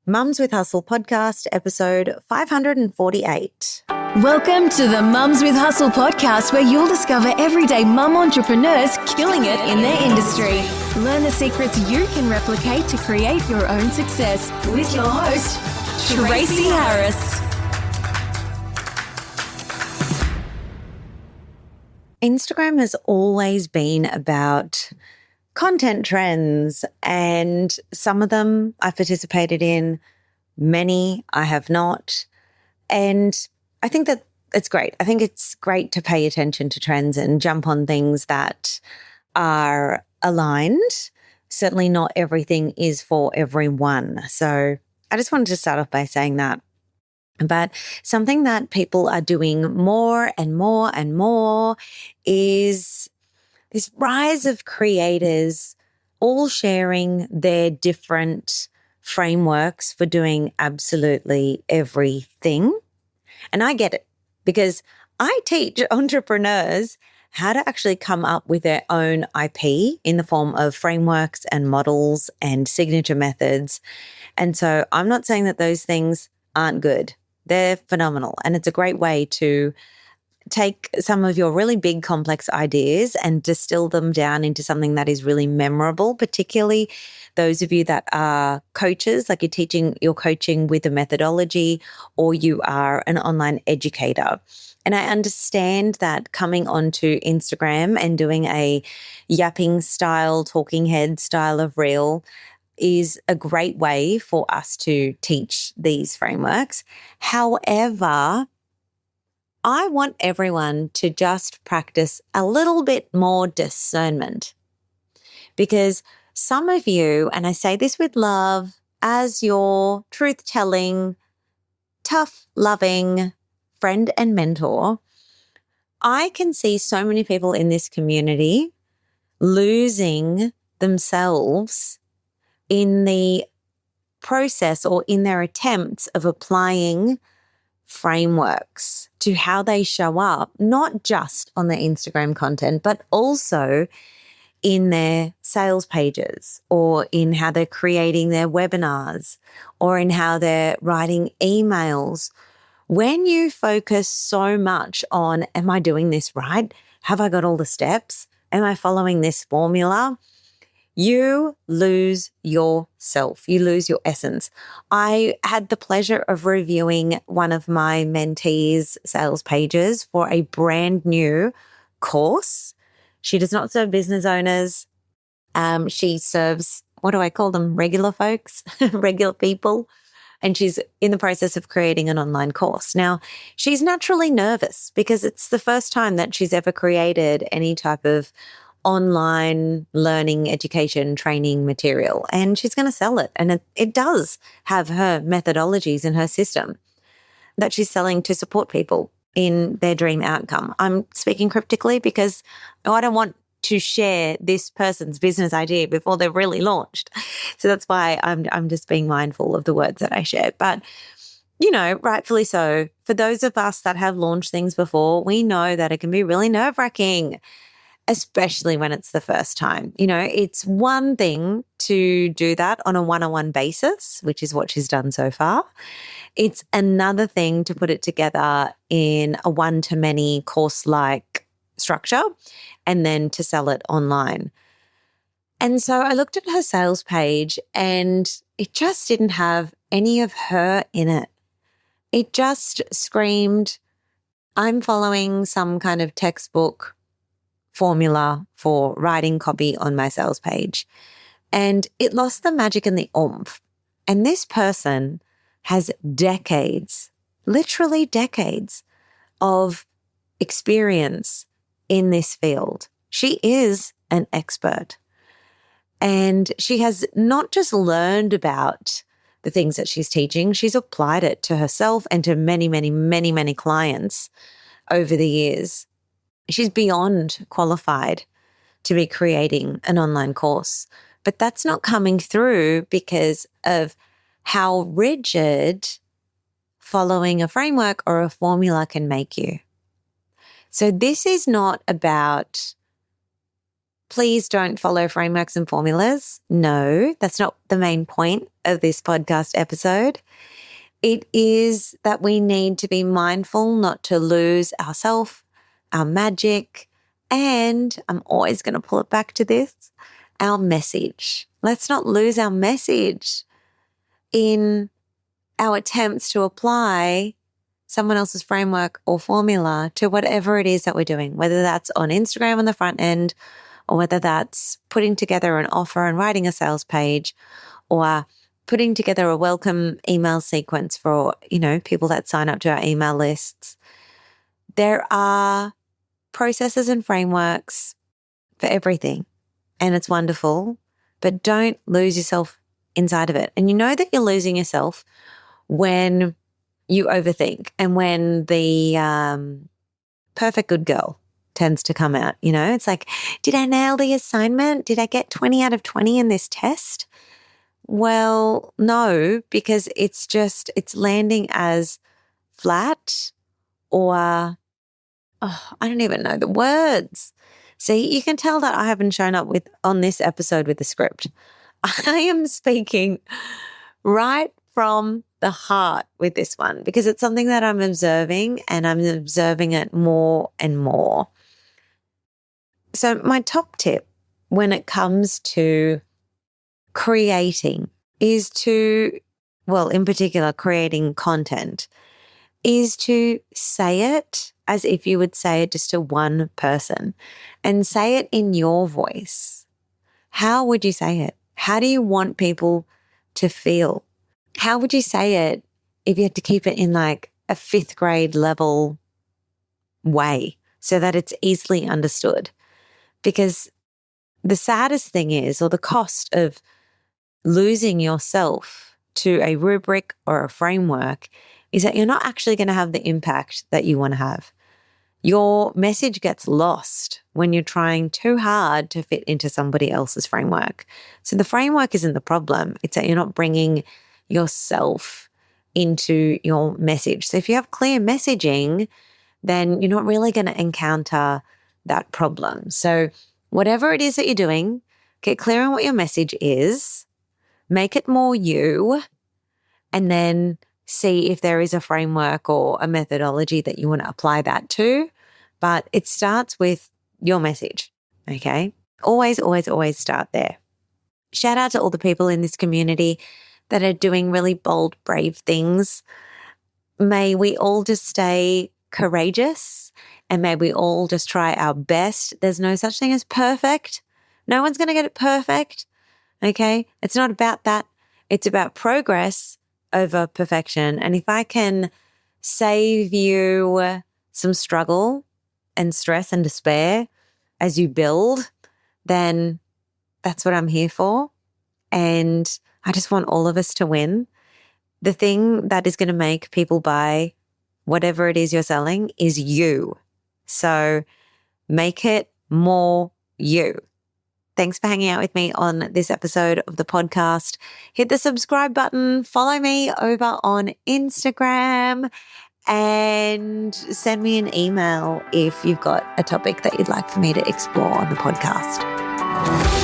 Mums with Hustle podcast, episode 548. Welcome to the Mums with Hustle podcast, where you'll discover everyday mum entrepreneurs killing it in their industry. Learn the secrets you can replicate to create your own success with your host, Tracy Harris. Instagram has always been about content trends, and some of them I've participated in, many I have not. And I think that it's great. I think it's great to pay attention to trends and jump on things that are aligned. Certainly not everything is for everyone. So I just wanted to start off by saying that. But something that people are doing more and more and more is this rise of creators all sharing their different frameworks for doing absolutely everything. And I get it, because I teach entrepreneurs how to actually come up with their own IP in the form of frameworks and models and signature methods. And so I'm not saying that those things aren't good. They're phenomenal. And it's a great way to take some of your really big complex ideas and distill them down into something that is really memorable, particularly those of you that are coaches, like you're coaching with a methodology, or you are an online educator. And I understand that coming onto Instagram and doing a yapping style, talking head style of reel is a great way for us to teach these frameworks. However, I want everyone to just practice a little bit more discernment, because some of you, and I say this with love, as your truth-telling, tough, loving friend and mentor, I can see so many people in this community losing themselves in the process or in their attempts of applying frameworks to how they show up, not just on their Instagram content, but also in their sales pages, or in how they're creating their webinars, or in how they're writing emails. When you focus so much on, am I doing this right? Have I got all the steps? Am I following this formula? You lose yourself. You lose your essence. I had the pleasure of reviewing one of my mentees' sales pages for a brand new course. She does not serve business owners. She serves, what do I call them? Regular folks, regular people. And she's in the process of creating an online course. Now, she's naturally nervous because it's the first time that she's ever created any type of online learning, education, training material, and she's going to sell it. And it does have her methodologies in her system that she's selling to support people in their dream outcome. I'm speaking cryptically because I don't want to share this person's business idea before they're really launched. So that's why I'm just being mindful of the words that I share. But, you know, rightfully so. For those of us that have launched things before, we know that it can be really nerve-wracking, especially when it's the first time. You know, it's one thing to do that on a one-on-one basis, which is what she's done so far. It's another thing to put it together in a one-to-many course-like structure and then to sell it online. And so I looked at her sales page and it just didn't have any of her in it. It just screamed, I'm following some kind of textbook formula for writing copy on my sales page. And it lost the magic and the oomph. And this person has decades, literally decades of experience in this field. She is an expert. And she has not just learned about the things that she's teaching, she's applied it to herself and to many, many, many, many clients over the years. She's beyond qualified to be creating an online course, but that's not coming through because of how rigid following a framework or a formula can make you. So this is not about Please don't follow frameworks and formulas. No, that's not the main point of this podcast episode. It is that we need to be mindful not to lose ourselves, our magic, and I'm always going to pull it back to this, our message. Let's not lose our message in our attempts to apply someone else's framework or formula to whatever it is that we're doing, whether that's on Instagram on the front end, or whether that's putting together an offer and writing a sales page, or putting together a welcome email sequence for, people that sign up to our email lists. There are processes and frameworks for everything, and it's wonderful, but don't lose yourself inside of it. And you know that you're losing yourself when you overthink and when the perfect good girl tends to come out. It's like, did I nail the assignment? Did I get 20 out of 20 in this test? Well, no, because it's landing as flat or, I don't even know the words. See, you can tell that I haven't shown up on this episode with the script. I am speaking right from the heart with this one because it's something that I'm observing, and I'm observing it more and more. So my top tip when it comes to creating is in particular, creating content, is to say it as if you would say it just to one person, and say it in your voice. How would you say it? How do you want people to feel? How would you say it if you had to keep it in like a 5th grade level way so that it's easily understood? Because the saddest thing is, or the cost of losing yourself to a rubric or a framework, is that you're not actually going to have the impact that you want to have. Your message gets lost when you're trying too hard to fit into somebody else's framework. So the framework isn't the problem. It's that you're not bringing yourself into your message. So if you have clear messaging, then you're not really going to encounter that problem. So whatever it is that you're doing, get clear on what your message is, make it more you, and then see if there is a framework or a methodology that you want to apply that to. But it starts with your message, okay? Always, always, always start there. Shout out to all the people in this community that are doing really bold, brave things. May we all just stay courageous, and may we all just try our best. There's no such thing as perfect. No one's going to get it perfect, okay? It's not about that. It's about progress over perfection. And if I can save you some struggle and stress and despair as you build, then that's what I'm here for. And I just want all of us to win. The thing that is going to make people buy whatever it is you're selling is you. So make it more you. Thanks for hanging out with me on this episode of the podcast. Hit the subscribe button, follow me over on Instagram, and send me an email if you've got a topic that you'd like for me to explore on the podcast.